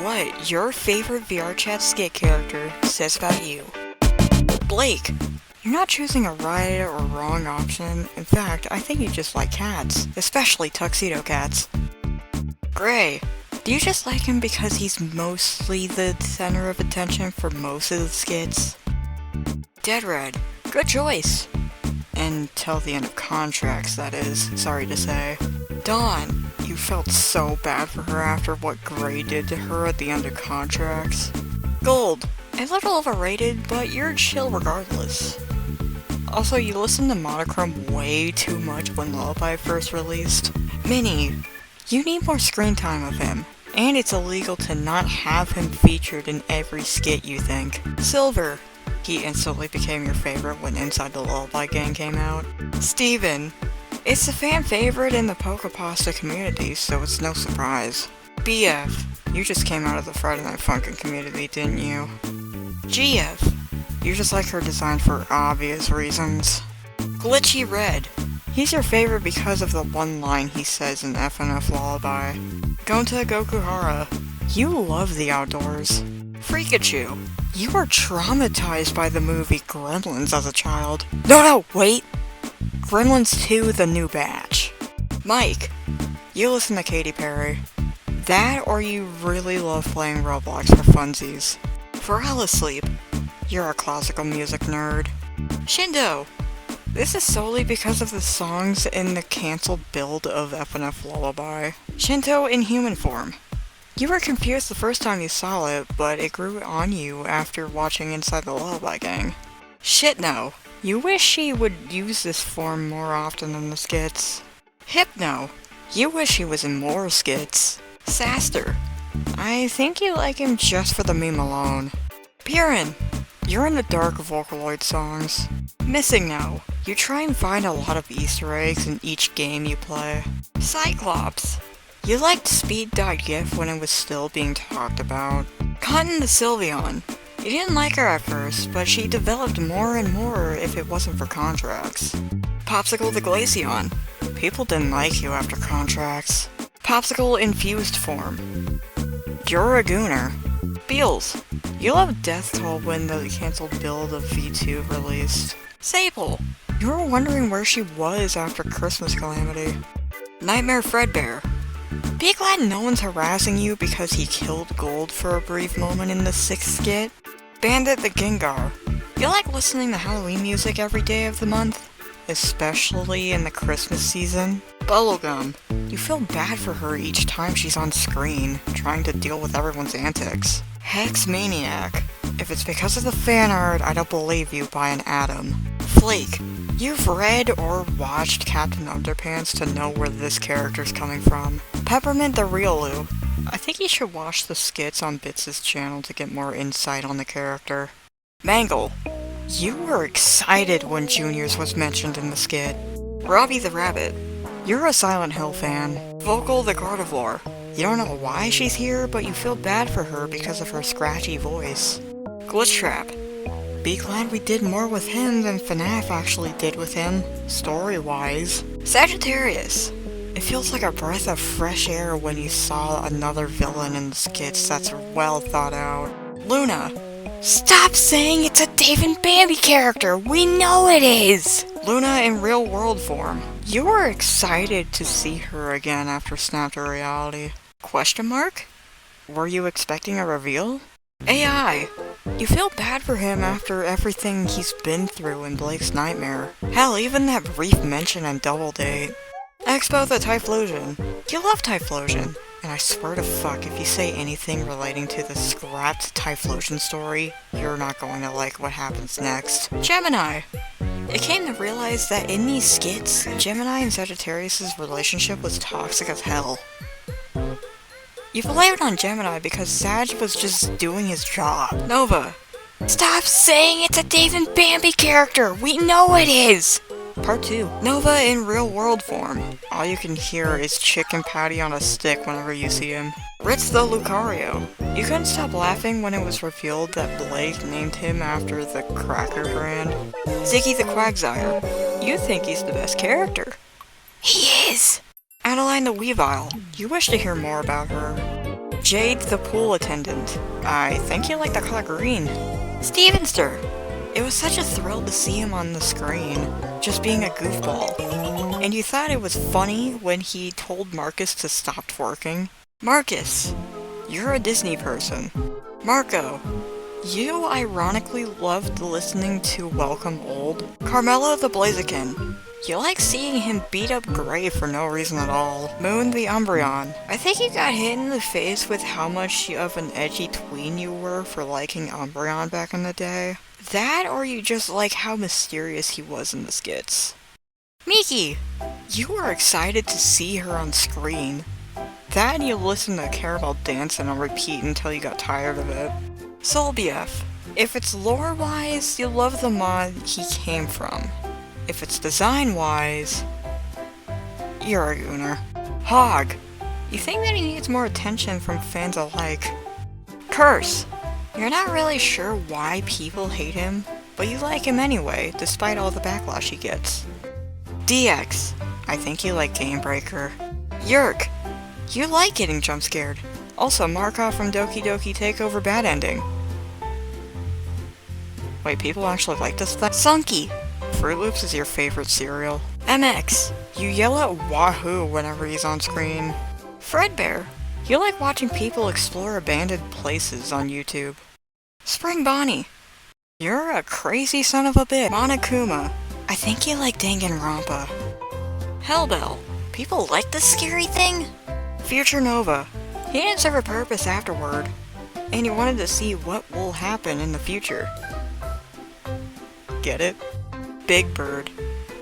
What your favorite VRChat skit character says about you. Blake, you're not choosing a right or wrong option. In fact, I think you just like cats, especially tuxedo cats. Gray, do you just like him because he's mostly the center of attention for most of the skits? Dead Red, good choice. Until the end of Cartx, that is, sorry to say. Dawn, you felt so bad for her after what Gray did to her at the end of Cartx. Gold, a little overrated, but you're chill regardless. Also, you listened to Monochrome way too much when Lullaby first released. Minnie, you need more screen time of him, and it's illegal to not have him featured in every skit you think. Silver, he instantly became your favorite when Inside the Lullaby Gang came out. Steven, it's a fan favorite in the Poképasta community, so it's no surprise. BF, you just came out of the Friday Night Funkin' community, didn't you? GF, you just like her design for obvious reasons. Glitchy Red, he's your favorite because of the one line he says in FNF Lullaby. Gonta Gokuhara, you love the outdoors. Freakachu, you were traumatized by the movie Gremlins as a child. No, wait! Gremlins 2, The New Batch. Mike, you listen to Katy Perry. That or you really love playing Roblox for funsies. For Alice Sleep, you're a classical music nerd. Shindo, this is solely because of the songs in the cancelled build of FNF Lullaby. Shinto in human form. You were confused the first time you saw it, but it grew on you after watching Inside the Lullaby Gang. Shit no. You wish he would use this form more often in the skits. Hypno, you wish he was in more skits. Saster, I think you like him just for the meme alone. Piran, you're in the dark Vocaloid songs. Missing Now, you try and find a lot of Easter eggs in each game you play. Cyclops, you liked Speed.gif when it was still being talked about. Cotton the Sylveon, you didn't like her at first, but she developed more and more if it wasn't for Cartx. Popsicle the Glaceon, people didn't like you after Cartx. Popsicle infused form, you're a gooner. Beals, you love Death Toll when the cancelled build of V2 released. Sable, you were wondering where she was after Christmas Calamity. Nightmare Fredbear, be glad no one's harassing you because he killed Gold for a brief moment in the 6th skit. Bandit the Gengar, you like listening to Halloween music every day of the month? Especially in the Christmas season? Bubblegum, you feel bad for her each time she's on screen, trying to deal with everyone's antics. Hex Maniac, if it's because of the fan art, I don't believe you by an atom. Flake, you've read or watched Captain Underpants to know where this character's coming from. Peppermint the Riolu, I think you should watch the skits on Bits' channel to get more insight on the character. Mangle, you were excited when Juniors was mentioned in the skit. Robbie the Rabbit, you're a Silent Hill fan. Vocal the Carnivore, you don't know why she's here, but you feel bad for her because of her scratchy voice. Glitch Trap, be glad we did more with him than FNAF actually did with him, story-wise. Sagittarius, it feels like a breath of fresh air when you saw another villain in the skits that's well thought out. Luna, stop saying it's a Dave and Bambi character! We know it is! Luna in real world form. You were excited to see her again after Snap to Reality. Question mark? Were you expecting a reveal? AI, you feel bad for him after everything he's been through in Blake's Nightmare. Hell, even that brief mention in Double Date. Expo the Typhlosion, you love Typhlosion. And I swear to fuck, if you say anything relating to the scrapped Typhlosion story, you're not going to like what happens next. Gemini, it came to realize that in these skits, Gemini and Sagittarius' relationship was toxic as hell. You blamed on Gemini because Sag was just doing his job. Nova, stop saying it's a Dave and Bambi character! We know it is! Part 2. Nova in real world form. All you can hear is chicken patty on a stick whenever you see him. Ritz the Lucario. You couldn't stop laughing when it was revealed that Blake named him after the cracker brand. Ziggy the Quagsire. You think he's the best character. He is! Adeline the Weavile. You wish to hear more about her. Jade the pool attendant. I think you like the color green. Stevenster. It was such a thrill to see him on the screen, just being a goofball. And you thought it was funny when he told Marcus to stop twerking? Marcus, you're a Disney person. Marco, you ironically loved listening to Welcome Old. Carmelo the Blaziken, you like seeing him beat up Gray for no reason at all. Moon the Umbreon, I think you got hit in the face with how much of an edgy tween you were for liking Umbreon back in the day. That, or you just like how mysterious he was in the skits. Miki, you were excited to see her on screen. That and you listened to Caramel Dancing on repeat until you got tired of it. Solbief, if it's lore-wise, you love the mod he came from. If it's design-wise, you're a gooner. Hog, you think that he needs more attention from fans alike. Curse, you're not really sure why people hate him, but you like him anyway, despite all the backlash he gets. DX, I think you like Gamebreaker. Yerk, you like getting jump scared. Also, Markov from Doki Doki Takeover Bad Ending. Wait, people actually like this thing? Sunky, Fruit Loops is your favorite cereal. MX, you yell at Wahoo whenever he's on screen. Fredbear, you like watching people explore abandoned places on YouTube. Spring Bonnie, you're a crazy son of a bitch. Monokuma, I think you like Danganronpa. Hellbell, people like this scary thing? Future Nova, he didn't serve a purpose afterward, and he wanted to see what will happen in the future. Get it? Big Bird,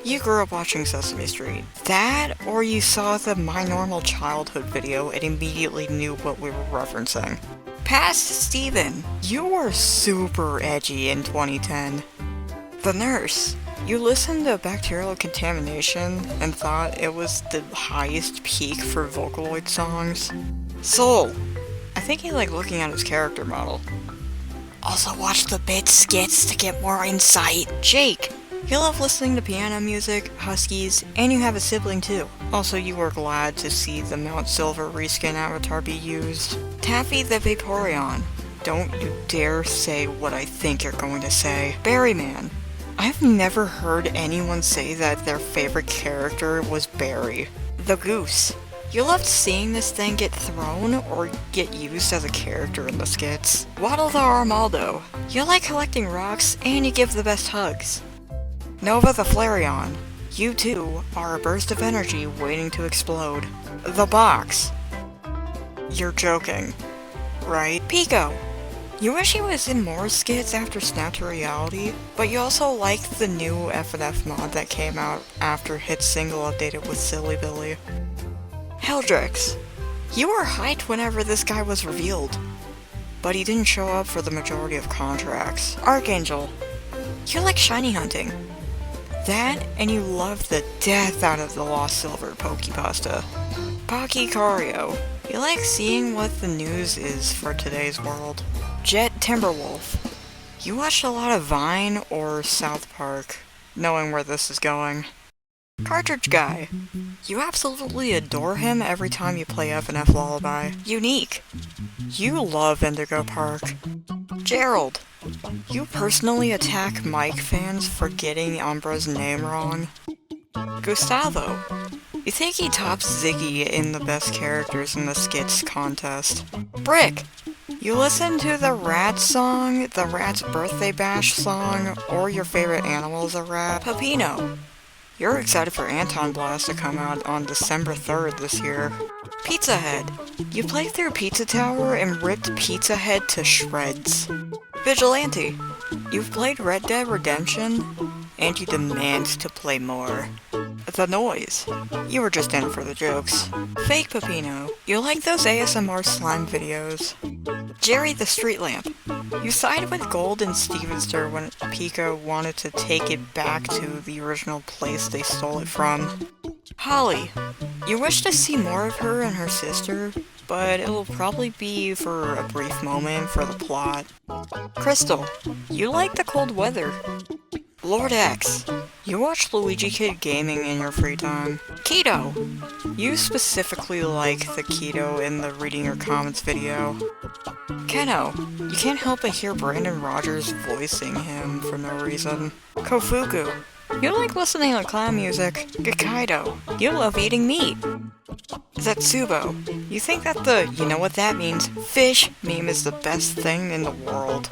you grew up watching Sesame Street. That, or you saw the My Normal Childhood video and immediately knew what we were referencing. Past Steven, you were super edgy in 2010. The Nurse, you listened to Bacterial Contamination and thought it was the highest peak for Vocaloid songs. Soul, I think he liked looking at his character model. Also watch the bit skits to get more insight. Jake, you love listening to piano music, huskies, and you have a sibling too. Also, you were glad to see the Mount Silver reskin avatar be used. Taffy the Vaporeon, don't you dare say what I think you're going to say. Barryman, I've never heard anyone say that their favorite character was Barry. The Goose, you loved seeing this thing get thrown or get used as a character in the skits. Waddle the Armaldo, you like collecting rocks and you give the best hugs. Nova the Flareon, you too are a burst of energy waiting to explode. The Box, you're joking, right? Pico, you wish he was in more skits after Snap to Reality, but you also liked the new FNF mod that came out after Hit's single updated with Silly Billy. Heldrix, you were hyped whenever this guy was revealed, but he didn't show up for the majority of contracts. Archangel, you like shiny hunting. That, and you love the death out of the Lost Silver Poképasta. Pocky Cario, you like seeing what the news is for today's world. Jet Timberwolf, you watched a lot of Vine or South Park, knowing where this is going. Cartridge Guy, you absolutely adore him every time you play FNF Lullaby. Unique, you love Indigo Park. Gerald, you personally attack Mike fans for getting Umbra's name wrong. Gustavo, you think he tops Ziggy in the best characters in the skits contest. Brick, you listen to the Rats song, the Rats Birthday Bash song, or your favorite animal is a rat. Pepino, you're excited for Anton Blast to come out on December 3rd this year. Pizza Head, you played through Pizza Tower and ripped Pizza Head to shreds. Vigilante, you've played Red Dead Redemption, and you demand to play more. The Noise, you were just in for the jokes. Fake Pepino, you like those ASMR slime videos. Jerry the Street Lamp, you sided with Gold and Stevenster when Pika wanted to take it back to the original place they stole it from. Holly, you wish to see more of her and her sister, but it'll probably be for a brief moment for the plot. Crystal, you like the cold weather. Lord X, You watch Luigi Kid Gaming in your free time. Keto! You specifically like the keto in the reading your comments video. Keno! You can't help but hear Brandon Rogers voicing him for no reason. Kofuku! You like listening to clown music. Gekaido! You love eating meat. Zetsubo! You think that the "you know what that means" fish meme is the best thing in the world.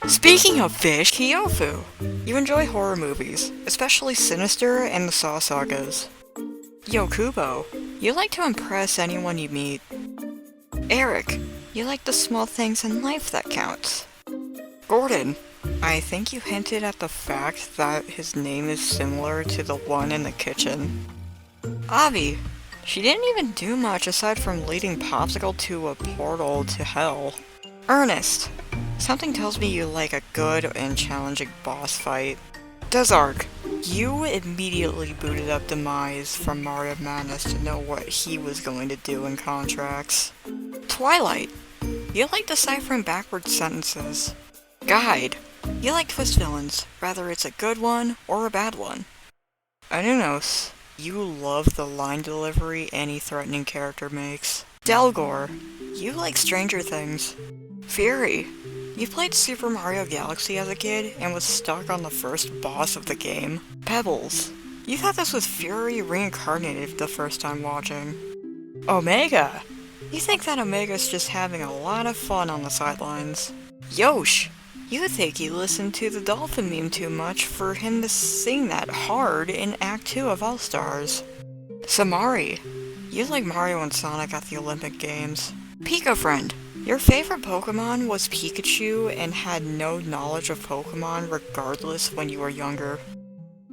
Speaking of fish, Kyofu! You enjoy horror movies, especially Sinister and the Saw sagas. Yokubo! You like to impress anyone you meet. Eric! You like the small things in life that count. Gordon! I think you hinted at the fact that his name is similar to the one in the kitchen. Avi! She didn't even do much aside from leading Popsicle to a portal to hell. Ernest! Something tells me you like a good and challenging boss fight. Dezark! You immediately booted up Demise from Mario Madness to know what he was going to do in Contracts. Twilight! You like deciphering backwards sentences. Guide! You like twist villains, whether it's a good one or a bad one. Anunos! You love the line delivery any threatening character makes. Delgor! You like Stranger Things. Fury! You played Super Mario Galaxy as a kid and was stuck on the first boss of the game. Pebbles! You thought this was Fury reincarnated the first time watching. Omega! You think that Omega's just having a lot of fun on the sidelines. Yosh! You think he listened to the dolphin meme too much for him to sing that hard in Act 2 of All-Stars. Samari! You like Mario and Sonic at the Olympic Games. Pika Friend! Your favorite Pokemon was Pikachu and had no knowledge of Pokemon regardless when you were younger.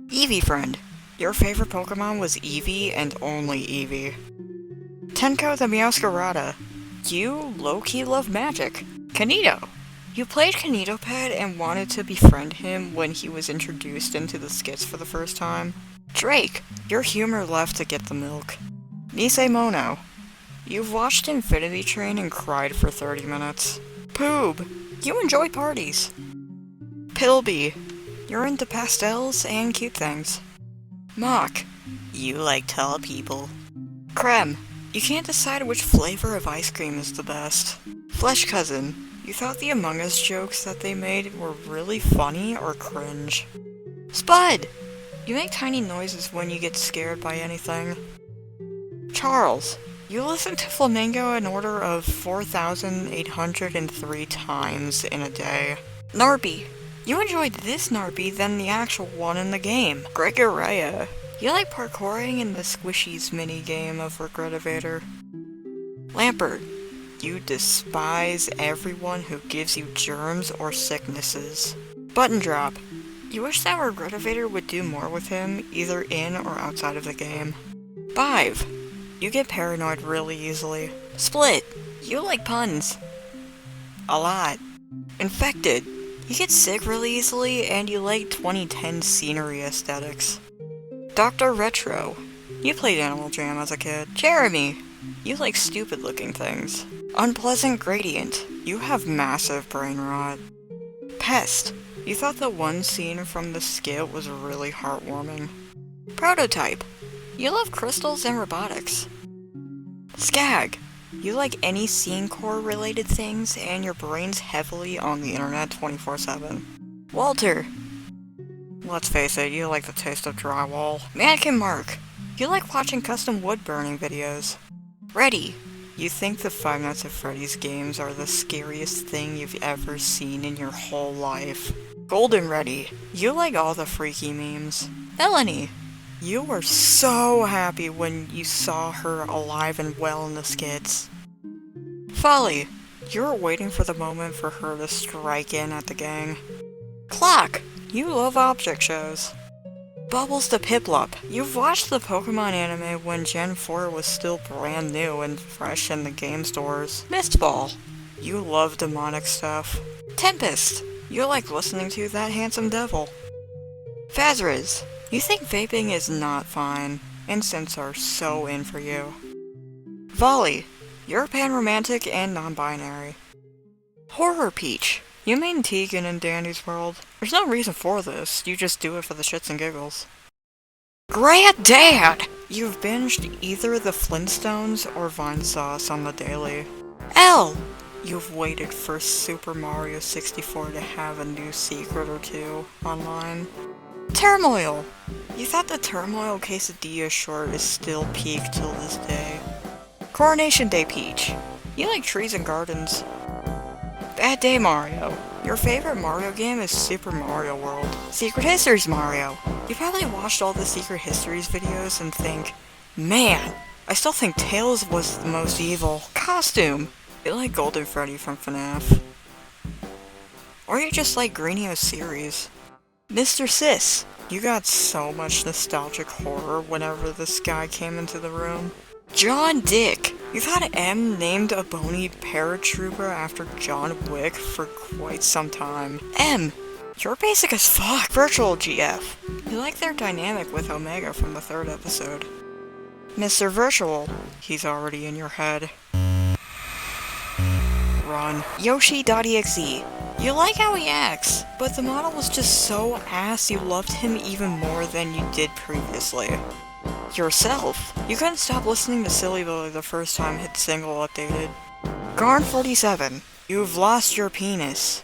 Eevee Friend! Your favorite Pokemon was Eevee and only Eevee. Tenko the Meowscarada! You low-key love magic. Kanito! You played Kanitopet and wanted to befriend him when he was introduced into the skits for the first time. Drake! Your humor left to get the milk. Nisei Mono! You've watched Infinity Train and cried for 30 minutes. Poob! You enjoy parties. Pilby! You're into pastels and cute things. Mock! You like tall people. Creme! You can't decide which flavor of ice cream is the best. Flesh Cousin! You thought the Among Us jokes that they made were really funny or cringe. Spud! You make tiny noises when you get scared by anything. Charles! You listen to Flamingo an order of 4,803 times in a day. Narby! You enjoyed this Narby than the actual one in the game. Gregorea! You like parkouring in the Squishies minigame of Regretivator. Lampert! You despise everyone who gives you germs or sicknesses. Button Drop! You wish that Regretivator would do more with him, either in or outside of the game. Bive! You get paranoid really easily. Split! You like puns. A lot. Infected! You get sick really easily, and you like 2010 scenery aesthetics. Dr. Retro! You played Animal Jam as a kid. Jeremy! You like stupid looking things. Unpleasant Gradient! You have massive brain rot. Pest! You thought the one scene from the skit was really heartwarming. Prototype! You love crystals and robotics. Skag! You like any scene core related things, and your brain's heavily on the internet 24/7. Walter! Let's face it, you like the taste of drywall. Mannequin Mark! You like watching custom wood burning videos. Reddy! You think the Five Nights at Freddy's games are the scariest thing you've ever seen in your whole life. Golden Reddy! You like all the freaky memes. Melanie! You were so happy when you saw her alive and well in the skits. Folly! You were waiting for the moment for her to strike in at the gang. Clock! You love object shows. Bubbles the Piplup! You've watched the Pokémon anime when Gen 4 was still brand new and fresh in the game stores. Mistball! You love demonic stuff. Tempest! You like listening to that handsome devil. Fazriz! You think vaping is not fine. Instants are so in for you. Volley! You're panromantic and non-binary. Horror Peach! You mean Tegan in Dandy's World. There's no reason for this, you just do it for the shits and giggles. Granddad! You've binged either the Flintstones or Vine Sauce on the daily. L! You've waited for Super Mario 64 to have a new secret or two online. Turmoil! You thought the Turmoil quesadilla short is still peak till this day. Coronation Day Peach. You like trees and gardens. Bad Day Mario. Your favorite Mario game is Super Mario World. Secret Histories Mario. You probably watched all the Secret Histories videos and think, man, I still think Tails was the most evil. Costume. You like Golden Freddy from FNAF. Or you just like Greenio's series. Mr. Sis. You got so much nostalgic horror whenever this guy came into the room. John Dick. You've had M named a bony paratrooper after John Wick for quite some time. M. You're basic as fuck. Virtual GF. You like their dynamic with Omega from the 3rd episode. Mr. Virtual. He's already in your head. Run. Yoshi.exe. You like how he acts, but the model was just so ass you loved him even more than you did previously. Yourself. You couldn't stop listening to Silly Billy the first time his single updated. Garn47. You've lost your penis.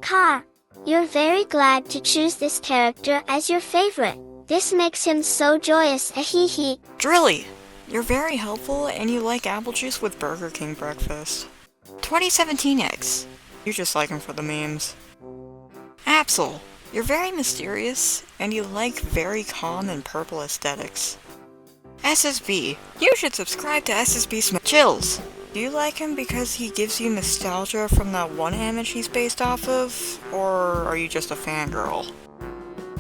Car. You're very glad to choose this character as your favorite. This makes him so joyous, ahehe. Drilly. You're very helpful and you like apple juice with Burger King breakfast. 2017X. You just like him for the memes. Absol. You're very mysterious, and you like very calm and purple aesthetics. SSB. You should subscribe to SSB Chills. Do you like him because he gives you nostalgia from that one image he's based off of? Or are you just a fangirl?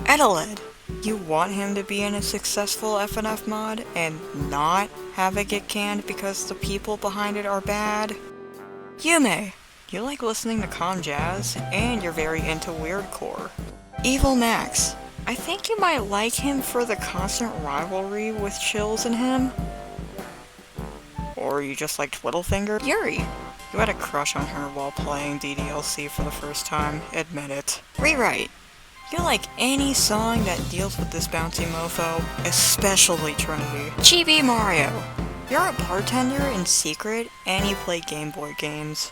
Edeled. You want him to be in a successful FNF mod, and not have it get canned because the people behind it are bad? Yume. You like listening to calm jazz, and you're very into weirdcore. Evil Max. I think you might like him for the constant rivalry with Chills and him. Or you just like Twiddlefinger. Yuri. You had a crush on her while playing DDLC for the first time. Admit it. Rewrite. You like any song that deals with this bouncy mofo, especially Trinity. Chibi Mario. You're a bartender in secret, and you play Game Boy games.